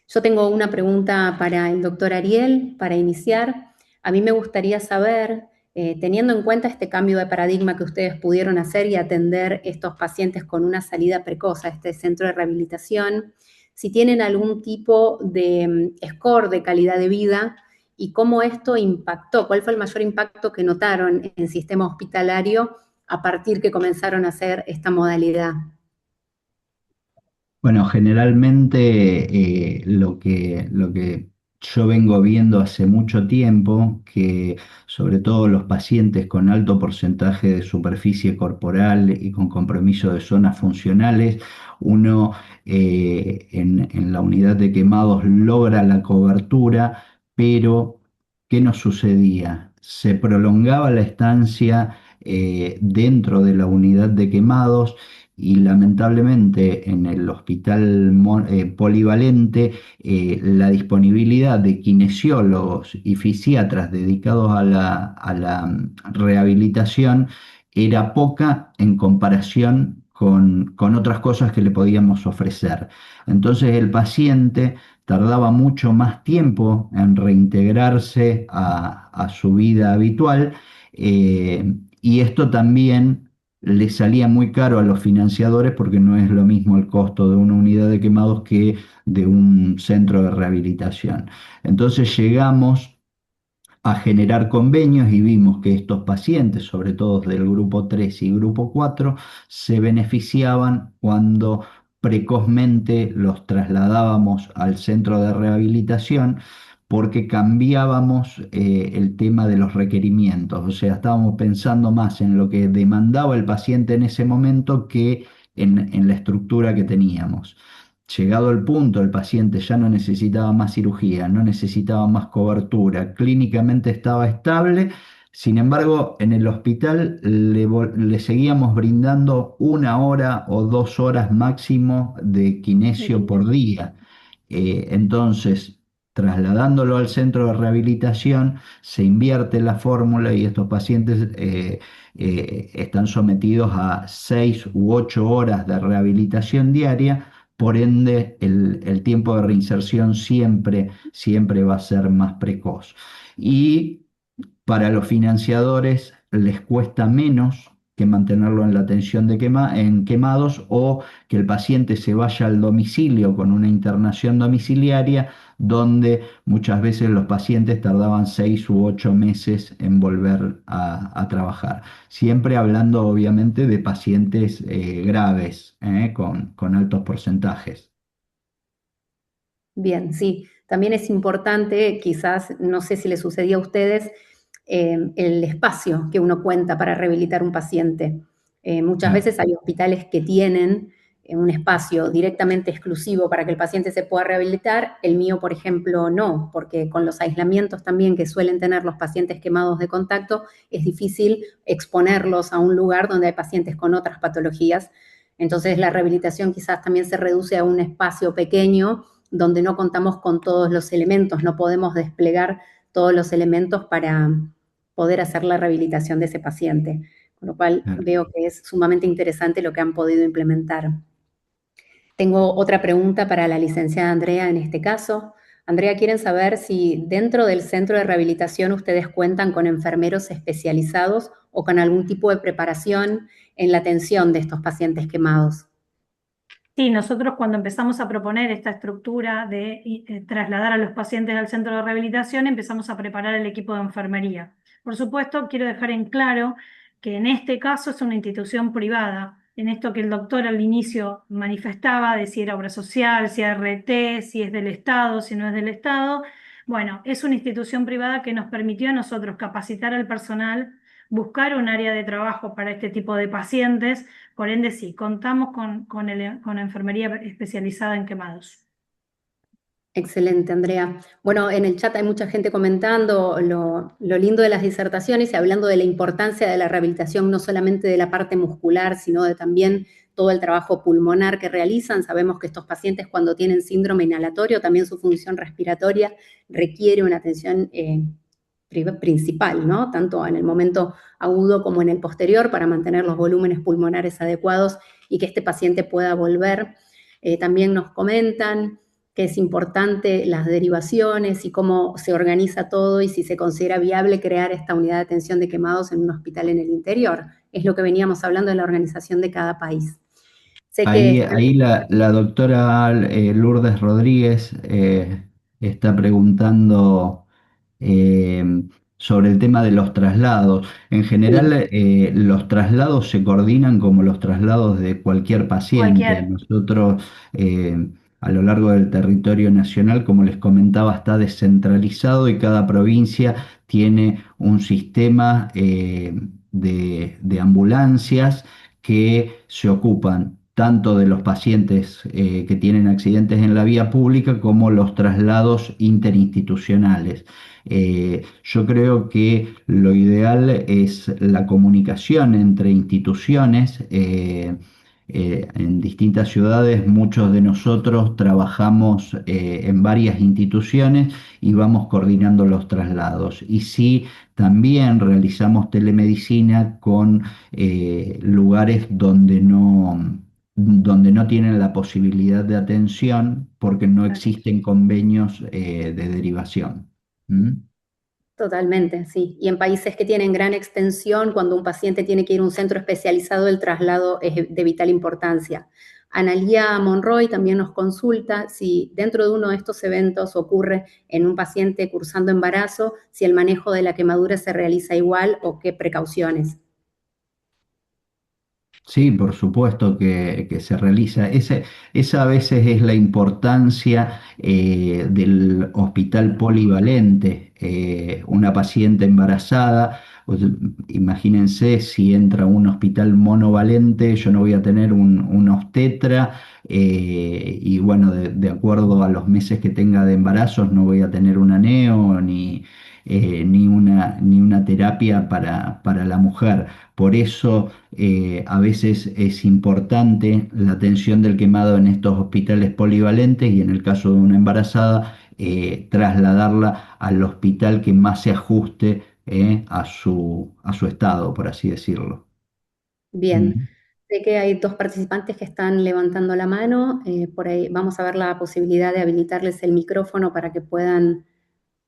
Yo tengo una pregunta para el doctor Ariel, para iniciar. A mí me gustaría saber, teniendo en cuenta este cambio de paradigma que ustedes pudieron hacer y atender estos pacientes con una salida precoz a este centro de rehabilitación, si tienen algún tipo de score de calidad de vida y cómo esto impactó, cuál fue el mayor impacto que notaron en el sistema hospitalario a partir que comenzaron a hacer esta modalidad.
Bueno, generalmente lo que yo vengo viendo hace mucho tiempo que sobre todo los pacientes con alto porcentaje de superficie corporal y con compromiso de zonas funcionales, uno en la unidad de quemados logra la cobertura, pero ¿qué nos sucedía? Se prolongaba la estancia dentro de la unidad de quemados y lamentablemente en el hospital polivalente la disponibilidad de kinesiólogos y fisiatras dedicados a la rehabilitación era poca en comparación con otras cosas que le podíamos ofrecer. Entonces el paciente tardaba mucho más tiempo en reintegrarse a su vida habitual, y esto también le salía muy caro a los financiadores porque no es lo mismo el costo de una unidad de quemados que de un centro de rehabilitación. Entonces llegamos a generar convenios y vimos que estos pacientes, sobre todo del grupo 3 y grupo 4, se beneficiaban cuando precozmente los trasladábamos al centro de rehabilitación porque cambiábamos el tema de los requerimientos, o sea, estábamos pensando más en lo que demandaba el paciente en ese momento que en la estructura que teníamos. Llegado el punto, el paciente ya no necesitaba más cirugía, no necesitaba más cobertura, clínicamente estaba estable. Sin embargo, en el hospital le seguíamos brindando 1 hora o 2 horas máximo de
de
kinesio por
quinesiología.
día. Entonces, trasladándolo al centro de rehabilitación, se invierte la fórmula y estos pacientes están sometidos a 6 u 8 horas de rehabilitación diaria. Por ende, el tiempo de reinserción siempre va a ser más precoz. Y para los financiadores les cuesta menos que mantenerlo en la atención en quemados o que el paciente se vaya al domicilio con una internación domiciliaria, donde muchas veces los pacientes tardaban 6 u 8 meses en volver a trabajar. Siempre hablando obviamente de pacientes graves, con altos porcentajes.
Bien, sí. También es importante, quizás, no sé si les sucedía a ustedes, el espacio que uno cuenta para rehabilitar un paciente. Muchas
Claro.
veces hay hospitales que tienen un espacio directamente exclusivo para que el paciente se pueda rehabilitar. El mío, por ejemplo, no, porque con los aislamientos también que suelen tener los pacientes quemados de contacto, es difícil exponerlos a un lugar donde hay pacientes con otras patologías. Entonces la rehabilitación quizás también se reduce a un espacio pequeño donde no contamos con todos los elementos, no podemos desplegar todos los elementos para poder hacer la rehabilitación de ese paciente. Con lo cual
Claro.
veo que es sumamente interesante lo que han podido implementar. Tengo otra pregunta para la licenciada Andrea en este caso. Andrea, quieren saber si dentro del centro de rehabilitación ustedes cuentan con enfermeros especializados o con algún tipo de preparación en la atención de estos pacientes quemados.
Sí, nosotros cuando empezamos a proponer esta estructura de trasladar a los pacientes al centro de rehabilitación, empezamos a preparar el equipo de enfermería. Por supuesto, quiero dejar en claro que en este caso es una institución privada. En esto que el doctor al inicio manifestaba de si era obra social, si es RT, si es del Estado, si no es del Estado. Bueno, es una institución privada que nos permitió a nosotros capacitar al personal, buscar un área de trabajo para este tipo de pacientes. Por ende, sí, contamos con enfermería especializada en quemados.
Excelente, Andrea. Bueno, en el chat hay mucha gente comentando lo lindo de las disertaciones y hablando de la importancia de la rehabilitación, no solamente de la parte muscular, sino de también todo el trabajo pulmonar que realizan. Sabemos que estos pacientes cuando tienen síndrome inhalatorio, también su función respiratoria requiere una atención principal, ¿no? Tanto en el momento agudo como en el posterior para mantener los volúmenes pulmonares adecuados y que este paciente pueda volver. También nos comentan que es importante las derivaciones y cómo se organiza todo y si se considera viable crear esta unidad de atención de quemados en un hospital en el interior. Es lo que veníamos hablando de la organización de cada país. Sé que
Ahí la doctora Lourdes Rodríguez está preguntando eh, sobre el tema de los traslados. En general,
sí,
los traslados se coordinan como los traslados de cualquier paciente.
Cualquier,
Nosotros a lo largo del territorio nacional, como les comentaba, está descentralizado y cada provincia tiene un sistema de ambulancias que se ocupan tanto de los pacientes que tienen accidentes en la vía pública como los traslados interinstitucionales. Yo creo que lo ideal es la comunicación entre instituciones. En distintas ciudades, muchos de nosotros trabajamos en varias instituciones y vamos coordinando los traslados. Y sí, también realizamos telemedicina con lugares donde no tienen la posibilidad de atención porque no existen convenios de derivación. ¿Mm?
Totalmente, sí. Y en países que tienen gran extensión, cuando un paciente tiene que ir a un centro especializado, el traslado es de vital importancia. Analía Monroy también nos consulta si dentro de uno de estos eventos ocurre en un paciente cursando embarazo, si el manejo de la quemadura se realiza igual o qué precauciones.
Sí, por supuesto que se realiza. Esa a veces es la importancia del hospital polivalente. Una paciente embarazada, pues, imagínense si entra a un hospital monovalente, yo no voy a tener un obstetra y bueno, de acuerdo a los meses que tenga de embarazos, no voy a tener una neo ni una terapia para la mujer. Por eso a veces es importante la atención del quemado en estos hospitales polivalentes y en el caso de una embarazada, trasladarla al hospital que más se ajuste a su estado, por así decirlo.
Bien,
Mm.
sé que hay dos participantes que están levantando la mano. Por ahí vamos a ver la posibilidad de habilitarles el micrófono para que puedan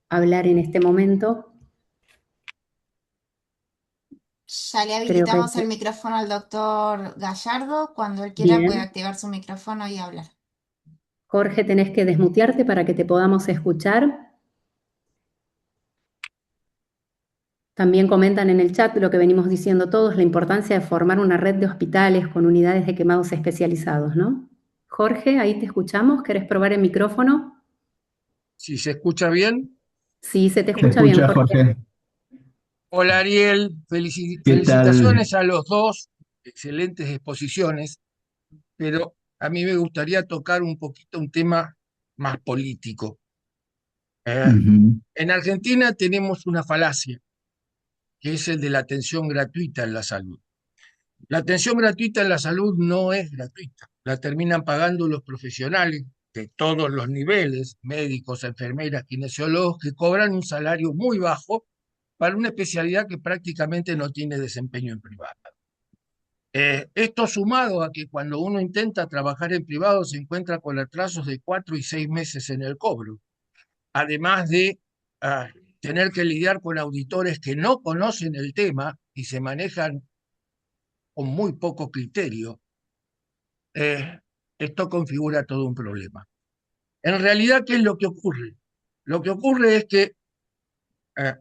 hablar en este momento.
Ya le
Creo que
habilitamos el micrófono al doctor Gallardo. Cuando él quiera puede
bien.
activar su micrófono y hablar.
Jorge, tenés que desmutearte para que te podamos escuchar. También comentan en el chat lo que venimos diciendo todos, la importancia de formar una red de hospitales con unidades de quemados especializados, ¿no? Jorge, ahí te escuchamos. ¿Querés probar el micrófono?
Si se escucha bien.
Sí, se te
¿Se
escucha bien,
escucha,
Jorge.
Jorge?
Hola Ariel,
¿Qué tal?
felicitaciones a los dos, excelentes exposiciones, pero a mí me gustaría tocar un poquito un tema más político. Eh,
Ujú.
en Argentina tenemos una falacia, que es el de la atención gratuita en la salud. La atención gratuita en la salud no es gratuita, la terminan pagando los profesionales de todos los niveles, médicos, enfermeras, kinesiólogos, que cobran un salario muy bajo para una especialidad que prácticamente no tiene desempeño en privado. Esto sumado a que cuando uno intenta trabajar en privado se encuentra con atrasos de 4 y 6 meses en el cobro, además de ah, tener que lidiar con auditores que no conocen el tema y se manejan con muy poco criterio. Esto configura todo un problema. En realidad, ¿qué es lo que ocurre? Lo que ocurre es que, eh,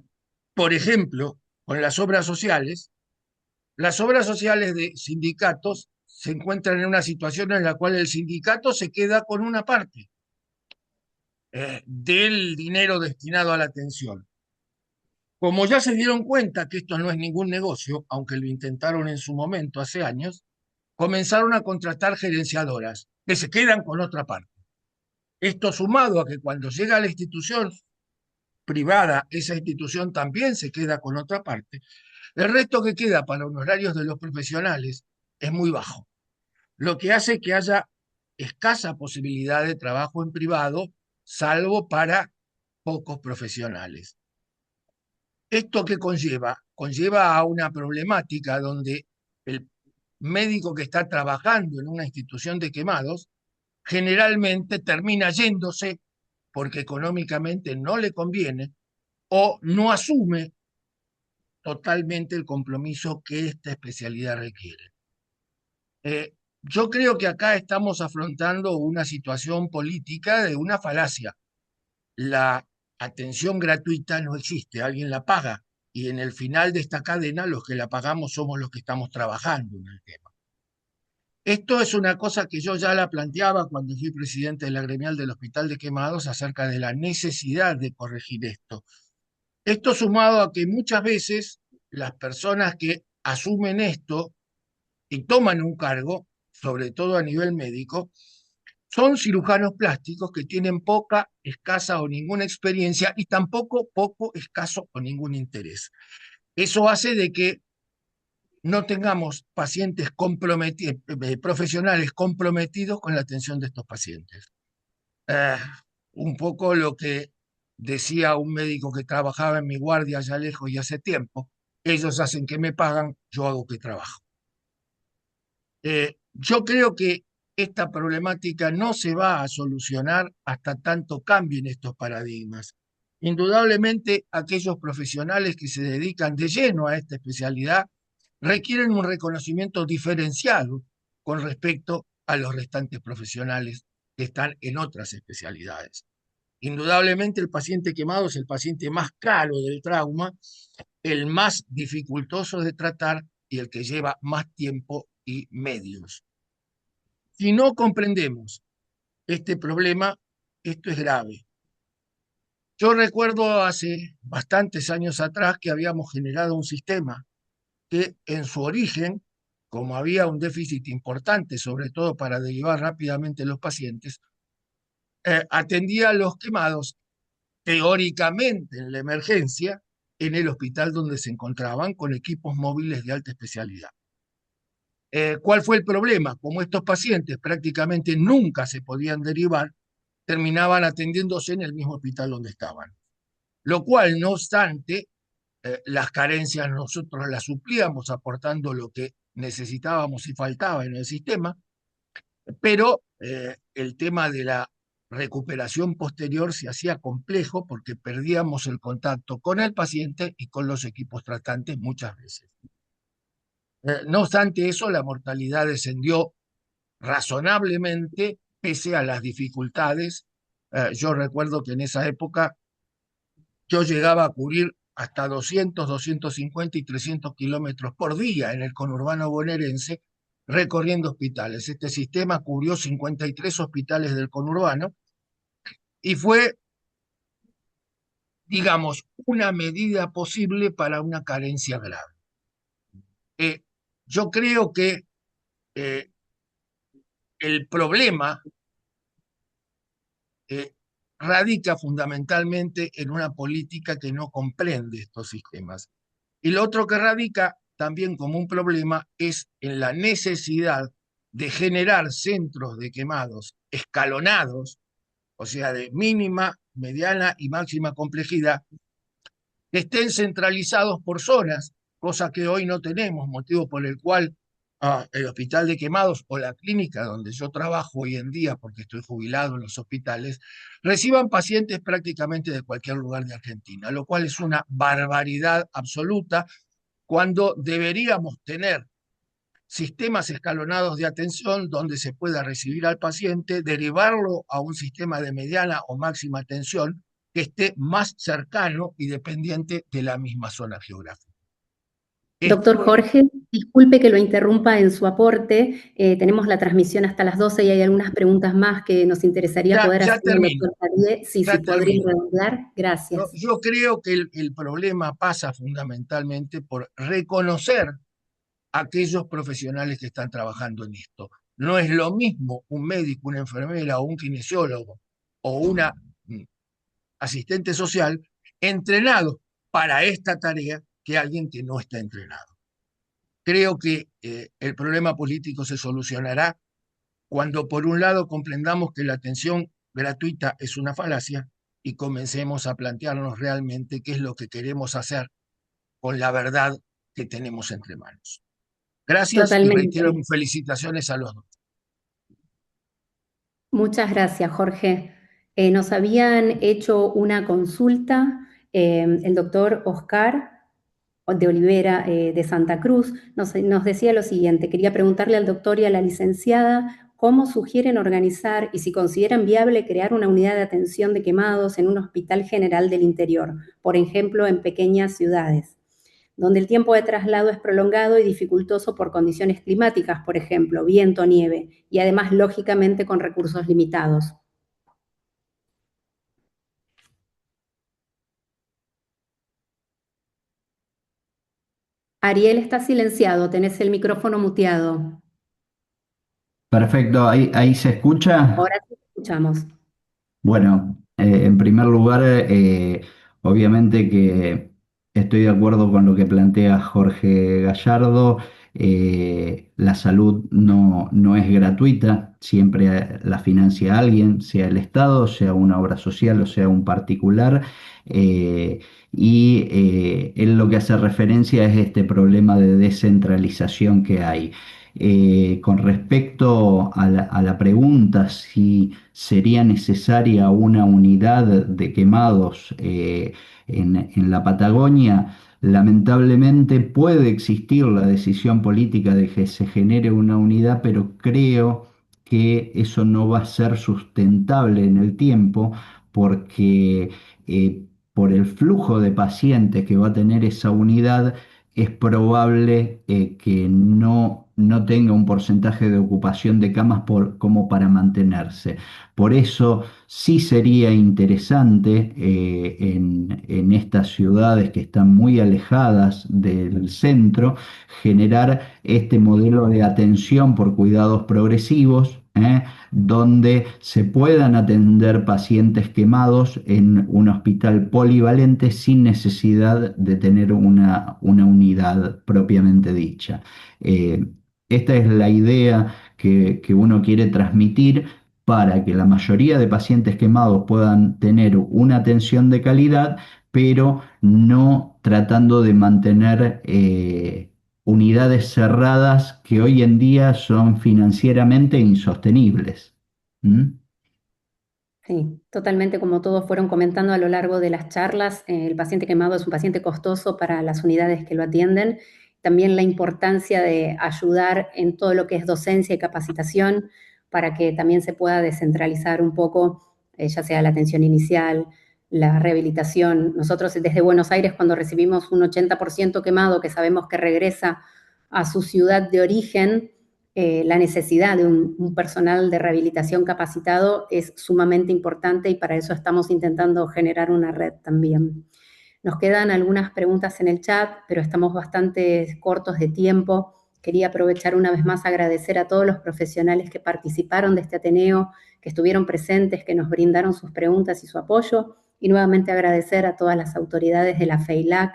por ejemplo, con las obras sociales de sindicatos se encuentran en una situación en la cual el sindicato se queda con una parte del dinero destinado a la atención. Como ya se dieron cuenta que esto no es ningún negocio, aunque lo intentaron en su momento hace años, comenzaron a contratar gerenciadoras que se quedan con otra parte. Esto sumado a que cuando llega a la institución privada, esa institución también se queda con otra parte, el resto que queda para honorarios de los profesionales es muy bajo, lo que hace que haya escasa posibilidad de trabajo en privado, salvo para pocos profesionales. ¿Esto qué conlleva? Conlleva a una problemática donde el médico que está trabajando en una institución de quemados generalmente termina yéndose porque económicamente no le conviene o no asume totalmente el compromiso que esta especialidad requiere. Yo creo que acá estamos afrontando una situación política de una falacia. La atención gratuita no existe, alguien la paga y en el final de esta cadena los que la pagamos somos los que estamos trabajando en el tema. Esto es una cosa que yo ya la planteaba cuando fui presidente de la gremial del Hospital de Quemados acerca de la necesidad de corregir esto. Esto sumado a que muchas veces las personas que asumen esto y toman un cargo, sobre todo a nivel médico, son cirujanos plásticos que tienen poca, escasa o ninguna experiencia y tampoco poco, escaso o ningún interés. Eso hace de que no tengamos pacientes profesionales comprometidos con la atención de estos pacientes. Un poco lo que decía un médico que trabajaba en mi guardia allá lejos y hace tiempo: ellos hacen que me pagan, yo hago que trabajo. Yo creo que esta problemática no se va a solucionar hasta tanto cambien estos paradigmas. Indudablemente, aquellos profesionales que se dedican de lleno a esta especialidad requieren un reconocimiento diferenciado con respecto a los restantes profesionales que están en otras especialidades. Indudablemente, el paciente quemado es el paciente más caro del trauma, el más dificultoso de tratar y el que lleva más tiempo y medios. Si no comprendemos este problema, esto es grave. Yo recuerdo hace bastantes años atrás que habíamos generado un sistema que en su origen, como había un déficit importante, sobre todo para derivar rápidamente los pacientes, atendía a los quemados teóricamente en la emergencia en el hospital donde se encontraban con equipos móviles de alta especialidad. ¿Cuál fue el problema? Como estos pacientes prácticamente nunca se podían derivar, terminaban atendiéndose en el mismo hospital donde estaban. Lo cual, no obstante, las carencias nosotros las suplíamos aportando lo que necesitábamos y faltaba en el sistema, pero el tema de la recuperación posterior se hacía complejo porque perdíamos el contacto con el paciente y con los equipos tratantes muchas veces. No obstante eso, la mortalidad descendió razonablemente pese a las dificultades. Yo recuerdo que en esa época yo llegaba a cubrir hasta 200, 250 y 300 kilómetros por día en el conurbano bonaerense recorriendo hospitales. Este sistema cubrió 53 hospitales del conurbano y fue, digamos, una medida posible para una carencia grave. Yo creo que el problema radica fundamentalmente en una política que no comprende estos sistemas. Y lo otro que radica también como un problema es en la necesidad de generar centros de quemados escalonados, o sea, de mínima, mediana y máxima complejidad, que estén centralizados por zonas, cosa que hoy no tenemos, motivo por el cual el hospital de quemados o la clínica donde yo trabajo hoy en día, porque estoy jubilado en los hospitales, reciban pacientes prácticamente de cualquier lugar de Argentina, lo cual es una barbaridad absoluta cuando deberíamos tener sistemas escalonados de atención donde se pueda recibir al paciente, derivarlo a un sistema de mediana o máxima atención que esté más cercano y dependiente de la misma zona geográfica.
Doctor Jorge, disculpe que lo interrumpa en su aporte. Tenemos la transmisión hasta las 12 y hay algunas preguntas más que nos interesaría poder hacer.
Termino.
Si podría redondear. Gracias.
Yo creo que el problema pasa fundamentalmente por reconocer a aquellos profesionales que están trabajando en esto. No es lo mismo un médico, una enfermera o un kinesiólogo o una asistente social entrenado para esta tarea que alguien que no está entrenado. Creo que el problema político se solucionará cuando, por un lado, comprendamos que la atención gratuita es una falacia y comencemos a plantearnos realmente qué es lo que queremos hacer con la verdad que tenemos entre manos. Gracias.
Totalmente.
Y reitero mis felicitaciones a los dos.
Muchas gracias, Jorge. Nos habían hecho una consulta el doctor Oscar de Olivera de Santa Cruz. Nos decía lo siguiente: quería preguntarle al doctor y a la licenciada cómo sugieren organizar y si consideran viable crear una unidad de atención de quemados en un hospital general del interior, por ejemplo, en pequeñas ciudades. donde el tiempo de traslado es prolongado y dificultoso por condiciones climáticas, por ejemplo, viento, nieve, y además, lógicamente, con recursos limitados. Ariel, está silenciado, tenés el micrófono muteado.
Perfecto, ahí se escucha.
Ahora sí te escuchamos.
Bueno, en primer lugar, obviamente que estoy de acuerdo con lo que plantea Jorge Gallardo. La salud no es gratuita, siempre la financia alguien, sea el Estado, sea una obra social o sea un particular. eh, Él lo que hace referencia es este problema de descentralización que hay. Con respecto a la pregunta si sería necesaria una unidad de quemados en la Patagonia, lamentablemente puede existir la decisión política de que se genere una unidad, pero creo que eso no va a ser sustentable en el tiempo porque por el flujo de pacientes que va a tener esa unidad, es probable que no tenga un porcentaje de ocupación de camas como para mantenerse. Por eso sí sería interesante en estas ciudades que están muy alejadas del centro generar este modelo de atención por cuidados progresivos, donde se puedan atender pacientes quemados en un hospital polivalente sin necesidad de tener una unidad propiamente dicha. Eh, Esta es la idea que uno quiere transmitir para que la mayoría de pacientes quemados puedan tener una atención de calidad, pero no tratando de mantener unidades cerradas que hoy en día son financieramente insostenibles. ¿Mm?
Sí, totalmente como todos fueron comentando a lo largo de las charlas, el paciente quemado es un paciente costoso para las unidades que lo atienden. También la importancia de ayudar en todo lo que es docencia y capacitación para que también se pueda descentralizar un poco, ya sea la atención inicial, la rehabilitación. Nosotros desde Buenos Aires, cuando recibimos un 80% quemado que sabemos que regresa a su ciudad de origen, la necesidad de un personal de rehabilitación capacitado es sumamente importante y para eso estamos intentando generar una red también. Nos quedan algunas preguntas en el chat, pero estamos bastante cortos de tiempo. Quería aprovechar una vez más agradecer a todos los profesionales que participaron de este Ateneo, que estuvieron presentes, que nos brindaron sus preguntas y su apoyo, y nuevamente agradecer a todas las autoridades de la FEILAC,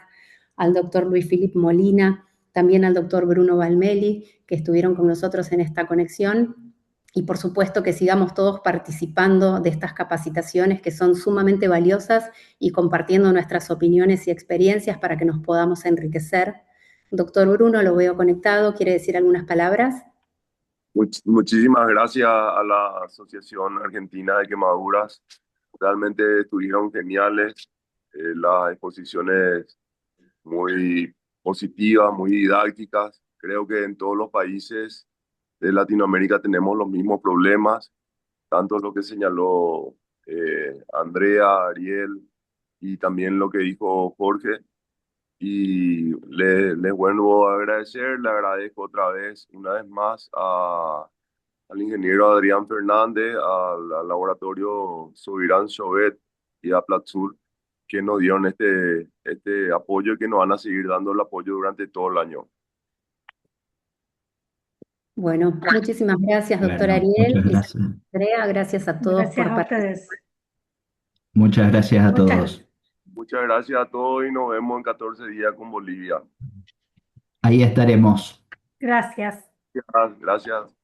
al doctor Luis Philippe Molina, también al doctor Bruno Valmeli, que estuvieron con nosotros en esta conexión, y por supuesto que sigamos todos participando de estas capacitaciones que son sumamente valiosas y compartiendo nuestras opiniones y experiencias para que nos podamos enriquecer. Doctor Bruno, lo veo conectado, ¿quiere decir algunas palabras?
Muchísimas gracias a la Asociación Argentina de Quemaduras. Realmente estuvieron geniales, las exposiciones muy positivas, muy didácticas. Creo que en todos los países de Latinoamérica tenemos los mismos problemas, tanto lo que señaló Andrea, Ariel y también lo que dijo Jorge. Y les vuelvo a agradecer, le agradezco otra vez, una vez más, al ingeniero Adrián Fernández, al laboratorio Subirán Chauvet y a Platsur, que nos dieron este apoyo y que nos van a seguir dando el apoyo durante todo el año.
Bueno, muchísimas gracias, doctor
Bueno,
Ariel.
muchas
Y
gracias.
Andrea, gracias a todos
Gracias
por
a
participar.
ustedes.
Muchas gracias a
Muchas
todos.
Muchas gracias a todos y nos vemos en 14 días con Bolivia.
Ahí estaremos.
gracias.
Gracias.